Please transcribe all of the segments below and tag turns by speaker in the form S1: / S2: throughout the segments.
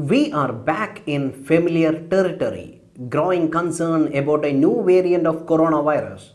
S1: We are back in familiar territory, growing concern about a new variant of coronavirus.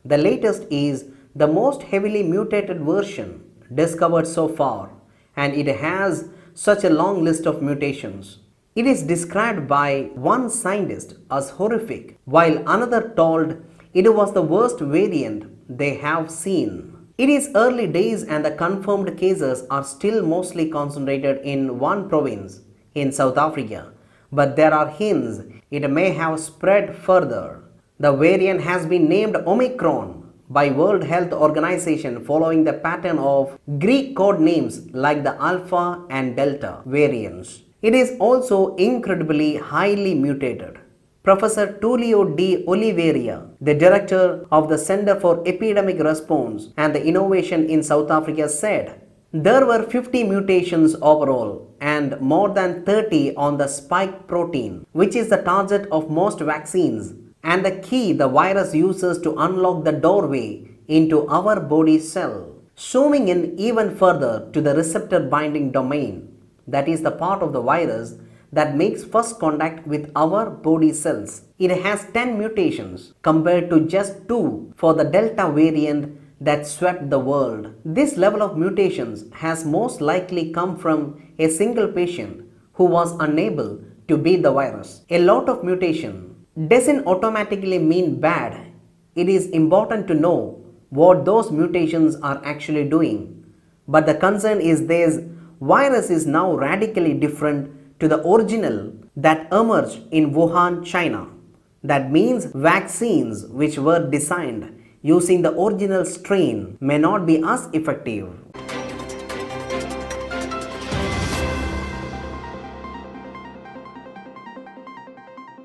S1: The latest is the most heavily mutated version discovered so far, and it has such a long list of mutations. It is described by one scientist as horrific, while another told it was the worst variant they have seen. It is early days and the confirmed cases are still mostly concentrated in one province in South Africa, but there are hints it may have spread further. The variant has been named Omicron by World Health Organization following the pattern of Greek code names like the Alpha and Delta variants. It is also incredibly highly mutated. Professor Tullio D. Oliveira, the director of the Center for Epidemic Response and Innovation in South Africa, said there were 50 mutations overall and more than 30 on the spike protein, which is the target of most vaccines and the key the virus uses to unlock the doorway into our body cell. Zooming in even further to the receptor binding domain, that is the part of the virus that makes first contact with our body cells. It has 10 mutations compared to just 2 for the Delta variant that swept the world. This level of mutations has most likely come from a single patient who was unable to beat the virus. A lot of mutation doesn't automatically mean bad. It is important to know what those mutations are actually doing. But the concern is this virus is now radically different to the original that emerged in Wuhan, China. That means vaccines which were designed using the original strain may not be as effective.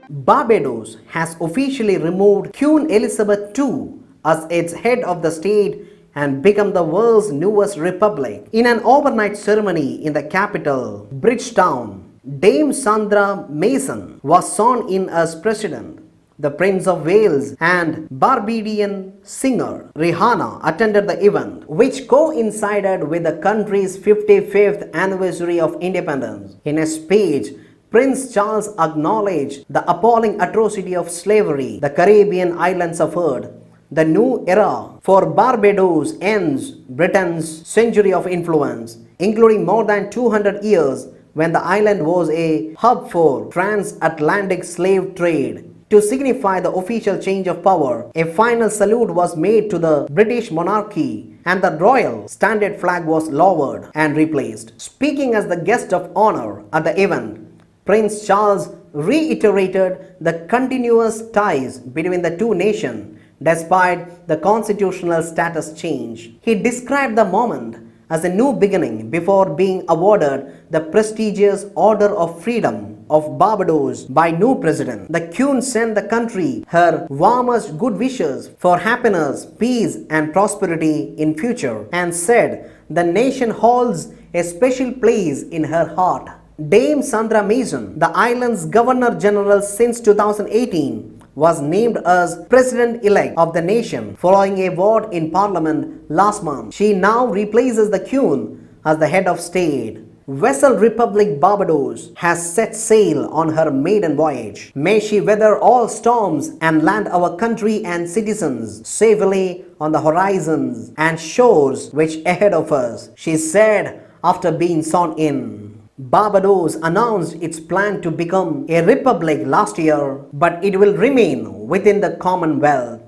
S1: Barbados has officially removed Queen Elizabeth II as its head of the state and become the world's newest republic. In an overnight ceremony in the capital, Bridgetown, Dame Sandra Mason was sworn in as president. The Prince of Wales and Barbadian singer Rihanna attended the event, which coincided with the country's 55th anniversary of independence. In a speech, Prince Charles acknowledged the appalling atrocity of slavery the Caribbean islands suffered. The new era for Barbados ends Britain's century of influence, including more than 200 years when the island was a hub for transatlantic slave trade. To signify the official change of power, a final salute was made to the British monarchy and the royal standard flag was lowered and replaced. Speaking as the guest of honor at the event, Prince Charles reiterated the continuous ties between the two nations despite the constitutional status change. He described the moment as a new beginning before being awarded the prestigious Order of Freedom of Barbados by new president. The Queen sent the country her warmest good wishes for happiness, peace and prosperity in future and said the nation holds a special place in her heart. Dame Sandra Mason, the island's Governor General since 2018, was named as President-elect of the nation following a vote in Parliament last month. She now replaces the Queen as the head of state. Vessel Republic Barbados has set sail on her maiden voyage. May she weather all storms and land our country and citizens safely on the horizons and shores which ahead of us, she said after being sworn in. Barbados announced its plan to become a republic last year, but it will remain within the Commonwealth.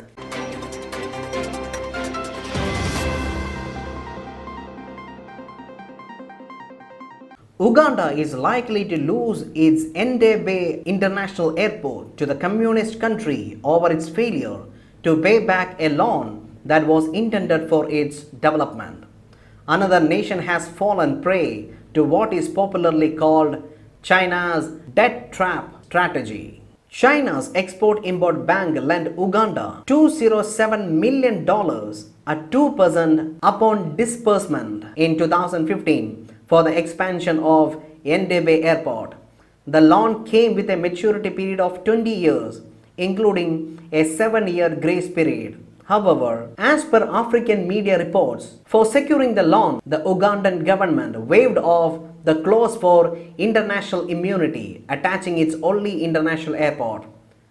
S1: Uganda is likely to lose its Entebbe International Airport to the communist country over its failure to pay back a loan that was intended for its development. Another nation has fallen prey to what is popularly called China's debt trap strategy. China's Export-Import Bank lent Uganda $207 million at 2% upon disbursement in 2015 for the expansion of Entebbe Airport. The loan came with a maturity period of 20 years, including a 7-year grace period. However, as per African media reports, for securing the launch, the Ugandan government waived off the clause for international immunity, attaching its only international airport.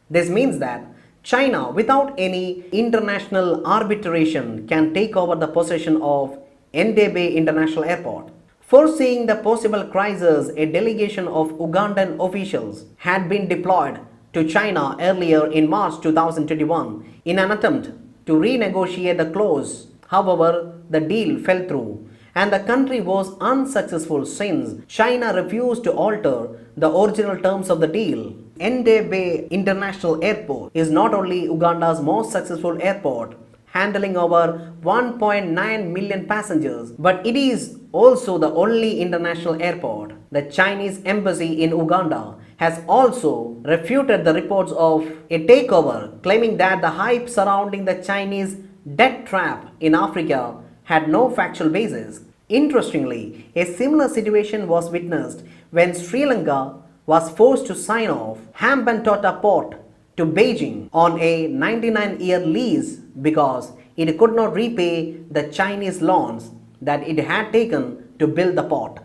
S1: This means that China, without any international arbitration, can take over the possession of Entebbe International Airport. Foreseeing the possible crisis, a delegation of Ugandan officials had been deployed to China earlier in March 2021 in an attempt to renegotiate the clause. However, the deal fell through and the country was unsuccessful since China refused to alter the original terms of the deal. Entebbe International Airport is not only Uganda's most successful airport, handling over 1.9 million passengers, but it is also the only international airport. The Chinese embassy in Uganda has also refuted the reports of a takeover, claiming that the hype surrounding the Chinese debt trap in Africa had no factual basis. Interestingly, a similar situation was witnessed when Sri Lanka was forced to sign off Hambantota Port to Beijing on a 99-year lease because it could not repay the Chinese loans that it had taken to build the port.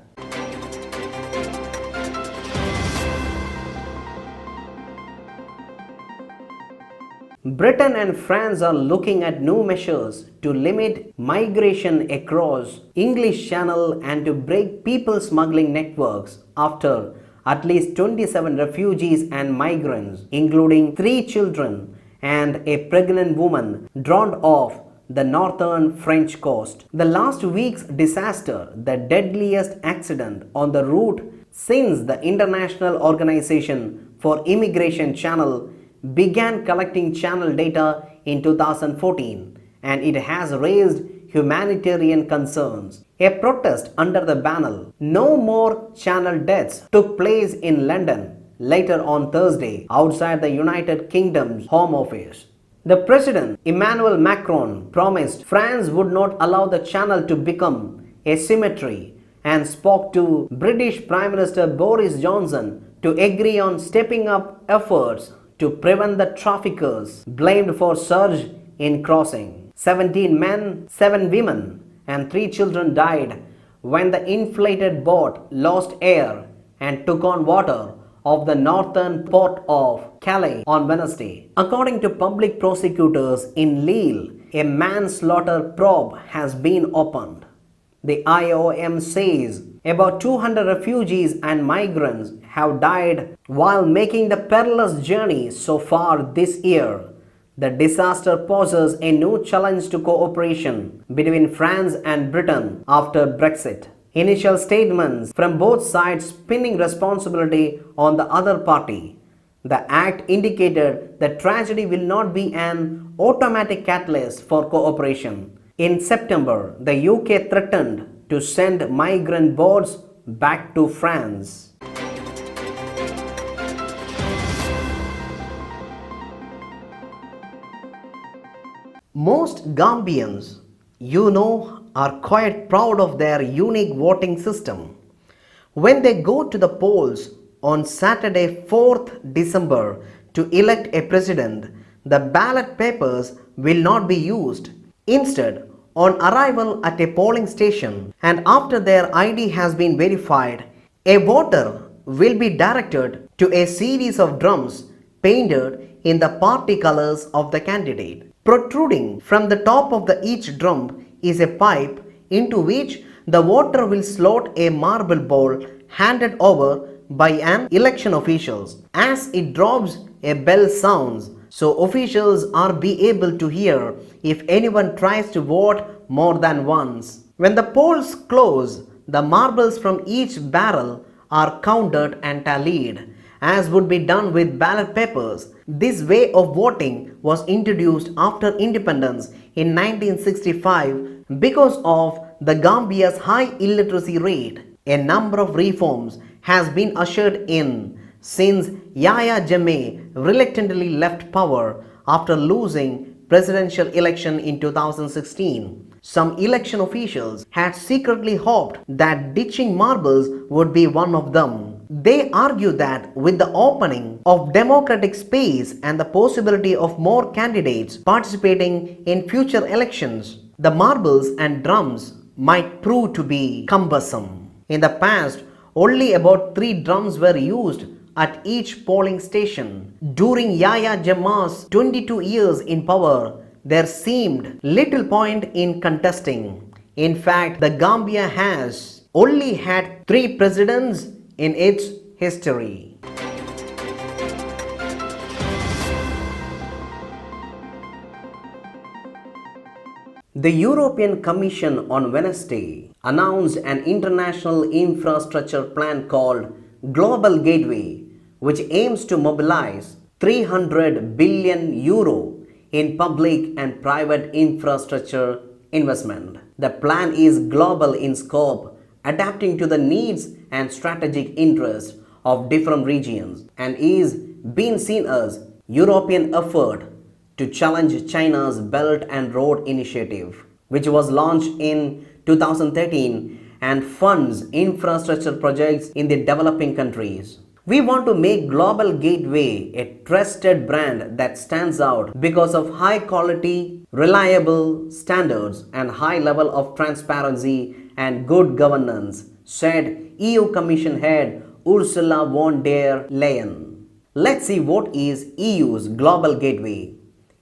S1: Britain and France are looking at new measures to limit migration across English Channel and to break people smuggling networks after at least 27 refugees and migrants, including 3 children and a pregnant woman, drowned off the northern French coast. The last week's disaster, the deadliest accident on the route since the International Organization for Immigration Channel began collecting channel data in 2014, and it has raised humanitarian concerns. A protest under the banner "No More Channel Deaths" took place in London later on Thursday outside the United Kingdom's Home Office. The President Emmanuel Macron promised France would not allow the channel to become a cemetery and spoke to British Prime Minister Boris Johnson to agree on stepping up efforts to prevent the traffickers blamed for surge in crossing. 17 men, 7 women, and 3 children died when the inflated boat lost air and took on water off the northern port of Calais on Wednesday. According to public prosecutors in Lille, a manslaughter probe has been opened. The IOM says about 200 refugees and migrants have died while making the perilous journey so far this year. The disaster poses a new challenge to cooperation between France and Britain after Brexit. Initial statements from both sides pinning responsibility on the other party. The act indicated that tragedy will not be an automatic catalyst for cooperation. In September, the UK threatened to send migrant boats back to France. Most Gambians, are quite proud of their unique voting system. When they go to the polls on Saturday, 4th December to elect a president, the ballot papers will not be used. Instead, on arrival at a polling station and after their ID has been verified, a voter will be directed to a series of drums painted in the party colors of the candidate. Protruding from the top of each drum is a pipe into which the voter will slot a marble ball handed over by an election officials. As it drops, a bell sounds, so officials are be able to hear if anyone tries to vote more than once. When the polls close, the marbles from each barrel are counted and tallied, as would be done with ballot papers. This way of voting was introduced after independence in 1965 because of the Gambia's high illiteracy rate. A number of reforms has been ushered in since Yahya Jammeh reluctantly left power after losing presidential election in 2016. Some election officials had secretly hoped that ditching marbles would be one of them. They argue that with the opening of democratic space and the possibility of more candidates participating in future elections, the marbles and drums might prove to be cumbersome. In the past, only about 3 drums were used at each polling station. During Yahya Jammeh's 22 years in power, there seemed little point in contesting. In fact, the Gambia has only had 3 presidents in its history. The European Commission on Wednesday announced an international infrastructure plan called Global Gateway, which aims to mobilize 300 billion euro in public and private infrastructure investment. The plan is global in scope, adapting to the needs and strategic interests of different regions, and is being seen as European effort to challenge China's Belt and Road Initiative, which was launched in 2013 and funds infrastructure projects in the developing countries. We want to make Global Gateway a trusted brand that stands out because of high quality, reliable standards and high level of transparency and good governance, said EU Commission head Ursula von der Leyen. Let's see what is EU's Global Gateway.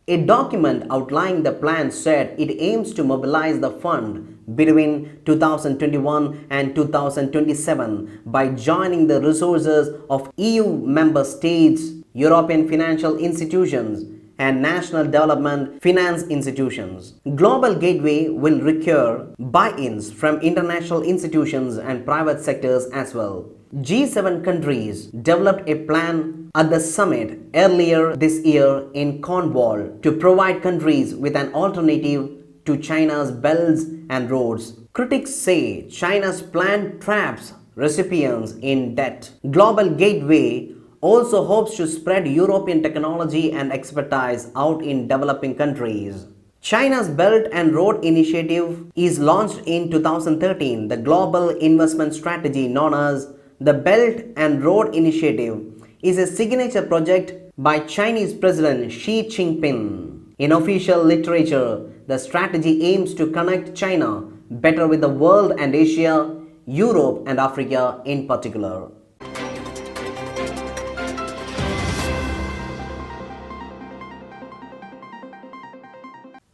S1: A document outlining the plan said it aims to mobilize the fund between 2021 and 2027 by joining the resources of EU member states, European financial institutions, and national development finance institutions. Global Gateway will require buy-ins from international institutions and private sectors as well. G7 countries developed a plan at the summit earlier this year in Cornwall to provide countries with an alternative to China's belts and roads. Critics say China's plan traps recipients in debt. Global Gateway also hopes to spread European technology and expertise out in developing countries. China's Belt and Road Initiative is launched in 2013. The global investment strategy known as the Belt and Road Initiative is a signature project by Chinese President Xi Jinping. In official literature, the strategy aims to connect China better with the world and Asia, Europe and Africa in particular.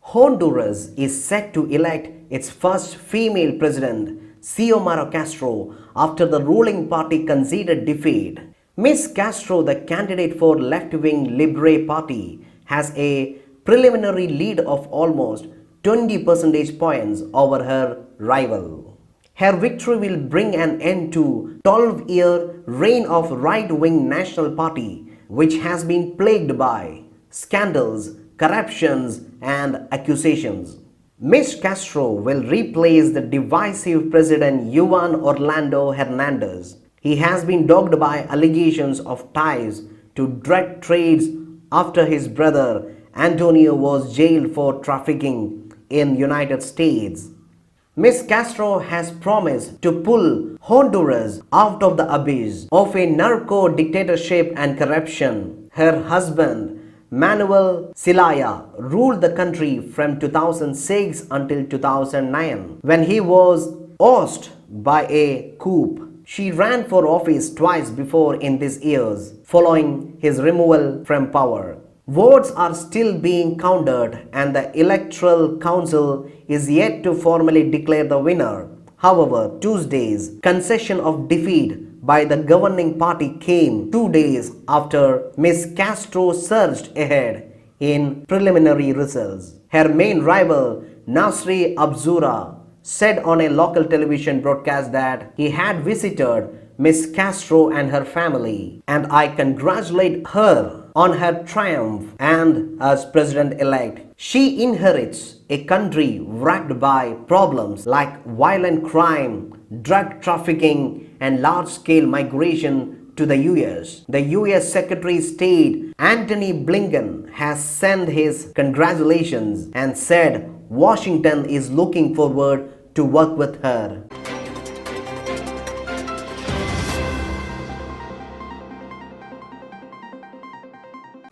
S1: Honduras is set to elect its first female president, Xiomara Castro, after the ruling party conceded defeat. Ms. Castro, the candidate for left-wing Libre Party, has a preliminary lead of almost 20 percentage points over her rival. Her victory will bring an end to 12-year reign of right-wing National Party, which has been plagued by scandals, corruptions, and accusations. Ms. Castro will replace the divisive President Juan Orlando Hernandez. He has been dogged by allegations of ties to drug trades after his brother Antonio was jailed for trafficking in United States. Ms. Castro has promised to pull Honduras out of the abyss of a narco dictatorship and corruption. Her husband, Manuel Zelaya, ruled the country from 2006 until 2009 when he was ousted by a coup. She ran for office twice before in these years, following his removal from power. Votes are still being counted and the Electoral Council is yet to formally declare the winner. However, Tuesday's concession of defeat by the governing party came 2 days after Ms. Castro surged ahead in preliminary results. Her main rival, Nasri Abzura, said on a local television broadcast that he had visited Ms. Castro and her family, and I congratulate her on her triumph and as president-elect. She inherits a country wracked by problems like violent crime, drug trafficking, and large-scale migration to the US. The US Secretary of State Antony Blinken has sent his congratulations and said Washington is looking forward to work with her.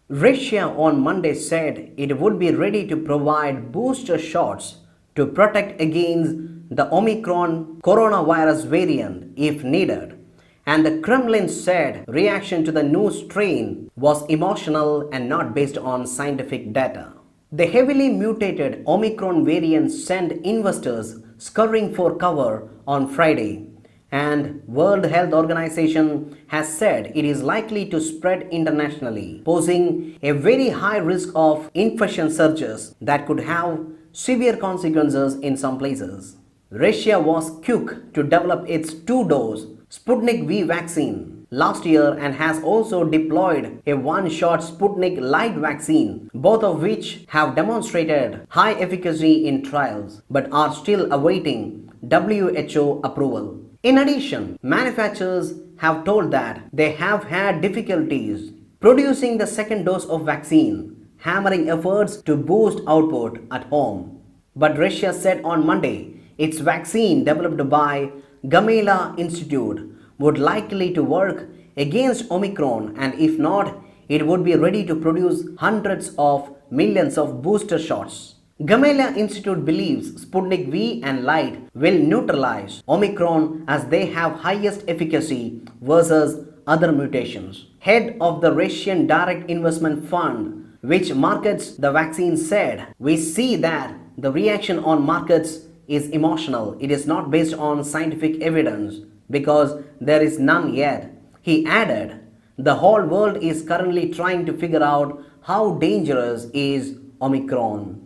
S1: Russia on Monday said it would be ready to provide booster shots to protect against the Omicron coronavirus variant if needed. And the Kremlin said reaction to the new strain was emotional and not based on scientific data. The heavily mutated Omicron variant sent investors scurrying for cover on Friday, and World Health Organization has said it is likely to spread internationally, posing a very high risk of infection surges that could have severe consequences in some places. Russia was quick to develop its two-dose Sputnik V vaccine last year and has also deployed a one-shot Sputnik Light vaccine, both of which have demonstrated high efficacy in trials but are still awaiting WHO approval. In addition, manufacturers have told that they have had difficulties producing the second dose of vaccine, hammering efforts to boost output at home. But Russia said on Monday its vaccine developed by Gamaleya Institute would likely to work against Omicron, and if not, it would be ready to produce hundreds of millions of booster shots. Gamaleya Institute believes Sputnik V and Light will neutralize Omicron as they have highest efficacy versus other mutations. Head of the Russian Direct Investment Fund, which markets the vaccine, said, "We see that the reaction on markets is emotional. It is not based on scientific evidence because there is none yet." He added, "The whole world is currently trying to figure out how dangerous is Omicron."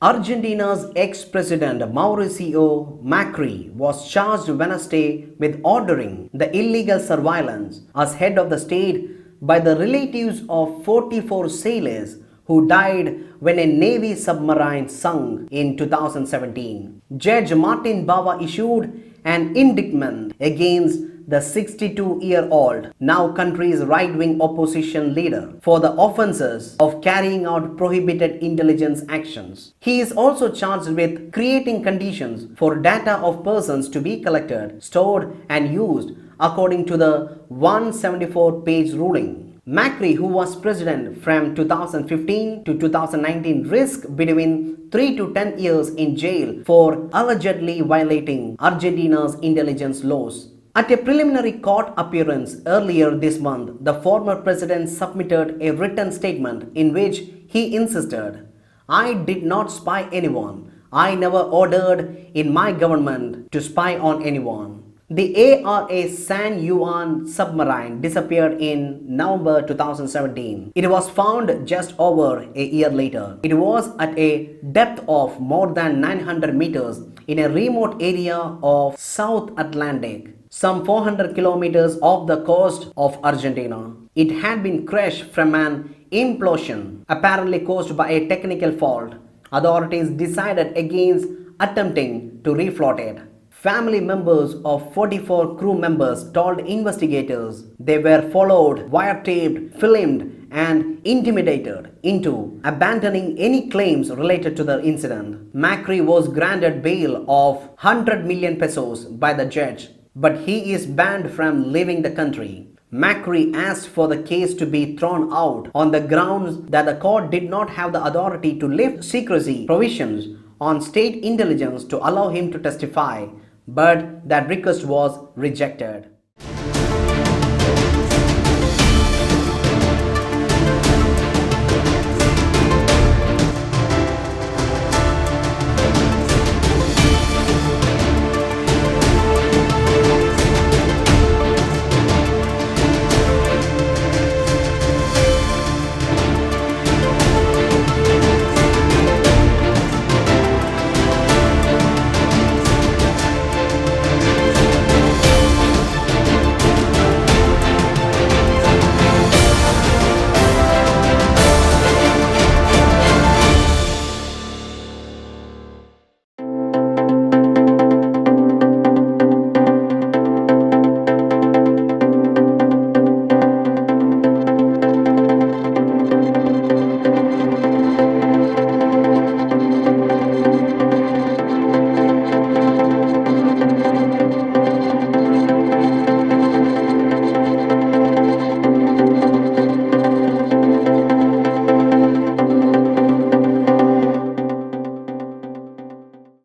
S1: Argentina's ex-president Mauricio Macri was charged Wednesday with ordering the illegal surveillance as head of the state by the relatives of 44 sailors who died when a Navy submarine sunk in 2017. Judge Martin Bava issued an indictment against the 62-year-old, now country's right-wing opposition leader, for the offenses of carrying out prohibited intelligence actions. He is also charged with creating conditions for data of persons to be collected, stored, and used according to the 174-page ruling. Macri, who was president from 2015 to 2019, risked between 3 to 10 years in jail for allegedly violating Argentina's intelligence laws. At a preliminary court appearance earlier this month, the former president submitted a written statement in which he insisted, "I did not spy anyone. I never ordered in my government to spy on anyone." The ARA San Juan submarine disappeared in November 2017. It was found just over a year later. It was at a depth of more than 900 meters in a remote area of South Atlantic, some 400 kilometers off the coast of Argentina. It had been crashed from an implosion, apparently caused by a technical fault. Authorities decided against attempting to refloat it. Family members of 44 crew members told investigators they were followed, wiretapped, filmed, and intimidated into abandoning any claims related to the incident. Macri was granted bail of 100 million pesos by the judge, but he is banned from leaving the country. Macri asked for the case to be thrown out on the grounds that the court did not have the authority to lift secrecy provisions on state intelligence to allow him to testify, but that request was rejected.